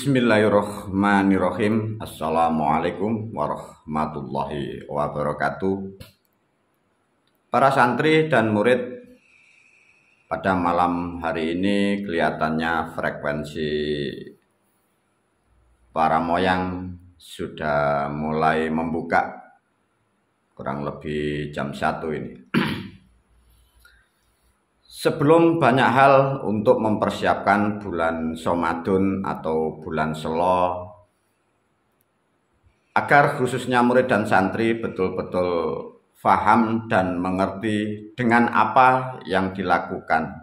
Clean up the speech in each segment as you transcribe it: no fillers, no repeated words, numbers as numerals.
Bismillahirrahmanirrahim. Assalamualaikum warahmatullahi wabarakatuh. Para santri dan murid, pada malam hari ini kelihatannya frekuensi para moyang sudah mulai membuka, kurang lebih jam 1 ini. Sebelum banyak hal untuk mempersiapkan bulan Ramadan atau bulan Selo, agar khususnya murid dan santri betul-betul paham dan mengerti dengan apa yang dilakukan.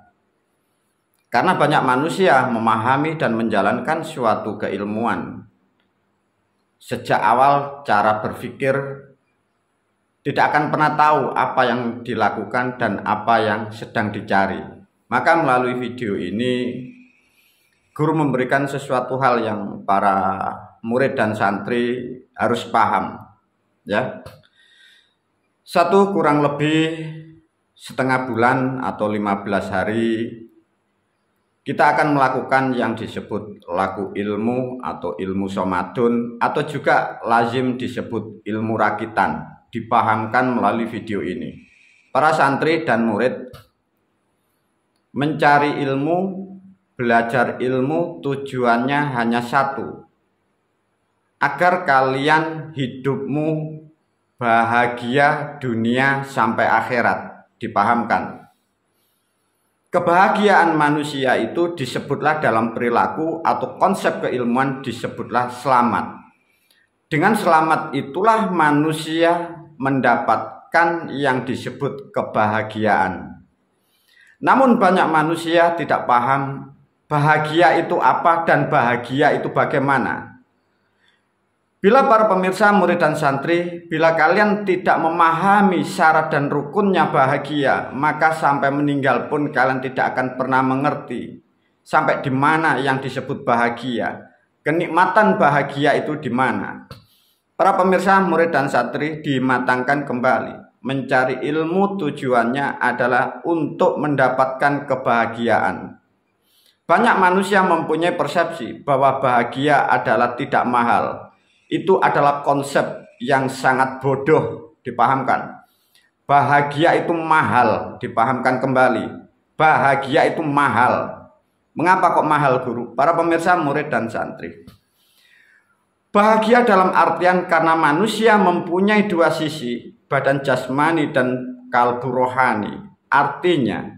Karena banyak manusia memahami dan menjalankan suatu keilmuan. Sejak awal cara berpikir tidak akan pernah tahu apa yang dilakukan dan apa yang sedang dicari. Maka melalui video ini guru memberikan sesuatu hal yang para murid dan santri harus paham, ya. Satu, kurang lebih setengah bulan atau 15 hari kita akan melakukan yang disebut laku ilmu atau ilmu somadun, atau juga lazim disebut ilmu rakitan. Dipahamkan melalui video ini. Para santri dan murid mencari ilmu, belajar ilmu tujuannya hanya satu, agar kalian hidupmu bahagia dunia sampai akhirat. Dipahamkan. Kebahagiaan manusia itu disebutlah dalam perilaku atau konsep keilmuan disebutlah selamat. Dengan selamat itulah manusia mendapatkan yang disebut kebahagiaan. Namun banyak manusia tidak paham bahagia itu apa dan bahagia itu bagaimana. Bila para pemirsa, murid dan santri, bila kalian tidak memahami syarat dan rukunnya bahagia, maka sampai meninggal pun kalian tidak akan pernah mengerti sampai di mana yang disebut bahagia. Kenikmatan bahagia itu di mana? Para pemirsa, murid dan santri, dimatangkan kembali. Mencari ilmu tujuannya adalah untuk mendapatkan kebahagiaan. Banyak manusia mempunyai persepsi bahwa bahagia adalah tidak mahal. Itu adalah konsep yang sangat bodoh. Dipahamkan. Bahagia itu mahal. Dipahamkan kembali. Bahagia itu mahal. Mengapa kok mahal, guru? Para pemirsa, murid dan santri, bahagia dalam artian karena manusia mempunyai dua sisi, badan jasmani dan kalbu rohani. Artinya,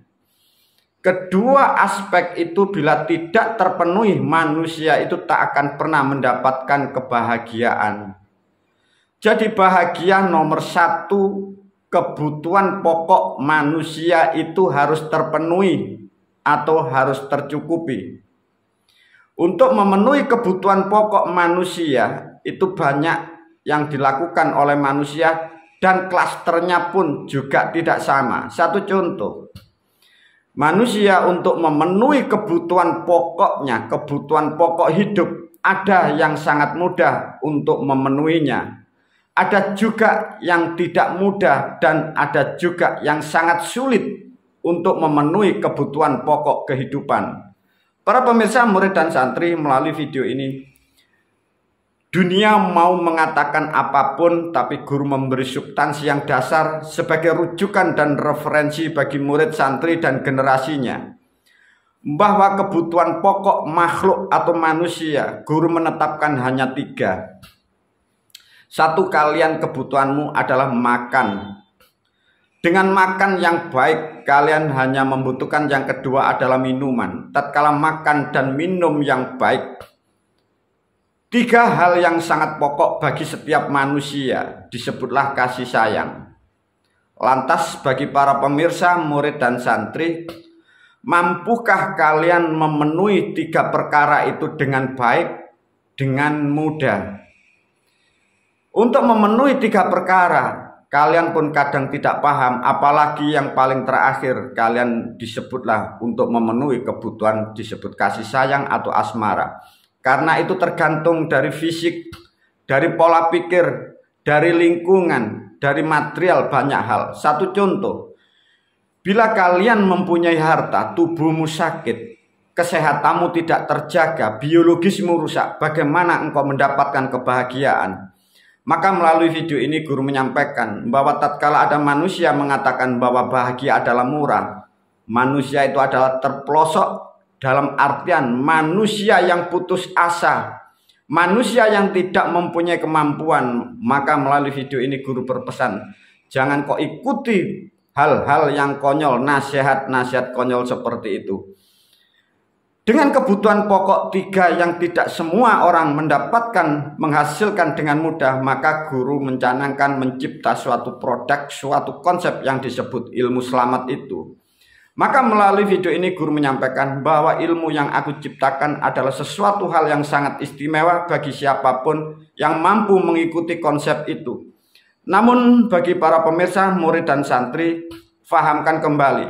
kedua aspek itu bila tidak terpenuhi, manusia itu tak akan pernah mendapatkan kebahagiaan. Jadi bahagia nomor satu, kebutuhan pokok manusia itu harus terpenuhi atau harus tercukupi. Untuk memenuhi kebutuhan pokok manusia itu banyak yang dilakukan oleh manusia dan klasternya pun juga tidak sama. Satu contoh, manusia untuk memenuhi kebutuhan pokoknya, kebutuhan pokok hidup, ada yang sangat mudah untuk memenuhinya. Ada juga yang tidak mudah dan ada juga yang sangat sulit untuk memenuhi kebutuhan pokok kehidupan. Para pemirsa, murid dan santri, melalui video ini, dunia mau mengatakan apapun, tapi guru memberi substansi yang dasar sebagai rujukan dan referensi bagi murid, santri, dan generasinya. Bahwa kebutuhan pokok makhluk atau manusia, guru menetapkan hanya 3. Satu, kalian kebutuhanmu adalah makan. Dengan makan yang baik, kalian hanya membutuhkan yang kedua adalah minuman. Tatkala makan dan minum yang baik, 3 hal yang sangat pokok bagi setiap manusia, disebutlah kasih sayang. Lantas bagi para pemirsa, murid dan santri, mampukah kalian memenuhi 3 perkara itu dengan baik, dengan mudah? Untuk memenuhi 3 perkara, kalian pun kadang tidak paham, apalagi yang paling terakhir, kalian disebutlah untuk memenuhi kebutuhan disebut kasih sayang atau asmara. Karena itu tergantung dari fisik, dari pola pikir, dari lingkungan, dari material, banyak hal. Satu contoh, bila kalian mempunyai harta, tubuhmu sakit, kesehatanmu tidak terjaga, biologismu rusak, bagaimana engkau mendapatkan kebahagiaan? Maka melalui video ini guru menyampaikan bahwa tatkala ada manusia mengatakan bahwa bahagia adalah murah, manusia itu adalah terpelosok dalam artian manusia yang putus asa, manusia yang tidak mempunyai kemampuan. Maka melalui video ini guru berpesan, jangan kau ikuti hal-hal yang konyol, nasihat-nasihat konyol seperti itu. Dengan kebutuhan pokok 3 yang tidak semua orang mendapatkan, menghasilkan dengan mudah, maka guru mencanangkan mencipta suatu produk, suatu konsep yang disebut ilmu selamat itu. Maka melalui video ini guru menyampaikan bahwa ilmu yang aku ciptakan adalah sesuatu hal yang sangat istimewa bagi siapapun yang mampu mengikuti konsep itu. Namun bagi para pemirsa, murid dan santri, fahamkan kembali.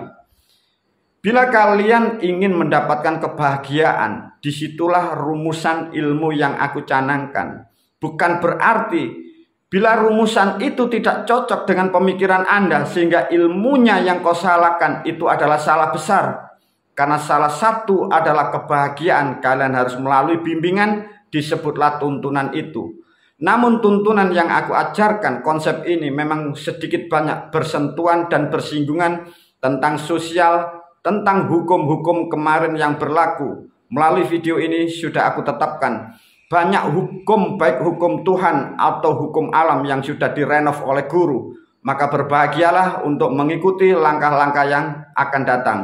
Bila kalian ingin mendapatkan kebahagiaan, disitulah rumusan ilmu yang aku canangkan. Bukan berarti bila rumusan itu tidak cocok dengan pemikiran Anda sehingga ilmunya yang kau salahkan, itu adalah salah besar. Karena salah satu adalah kebahagiaan, kalian harus melalui bimbingan, disebutlah tuntunan itu. Namun tuntunan yang aku ajarkan, konsep ini memang sedikit banyak bersentuhan dan bersinggungan tentang sosial, tentang hukum-hukum kemarin yang berlaku. Melalui video ini sudah aku tetapkan banyak hukum, baik hukum Tuhan atau hukum alam yang sudah direnov oleh guru. Maka berbahagialah untuk mengikuti langkah-langkah yang akan datang.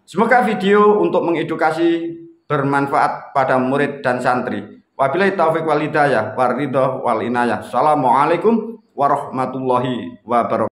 Semoga video untuk mengedukasi bermanfaat pada murid dan santri. Wabillahi taufiq wal hidayah, waridho wal inayah. Assalamualaikum warahmatullahi wabarakatuh.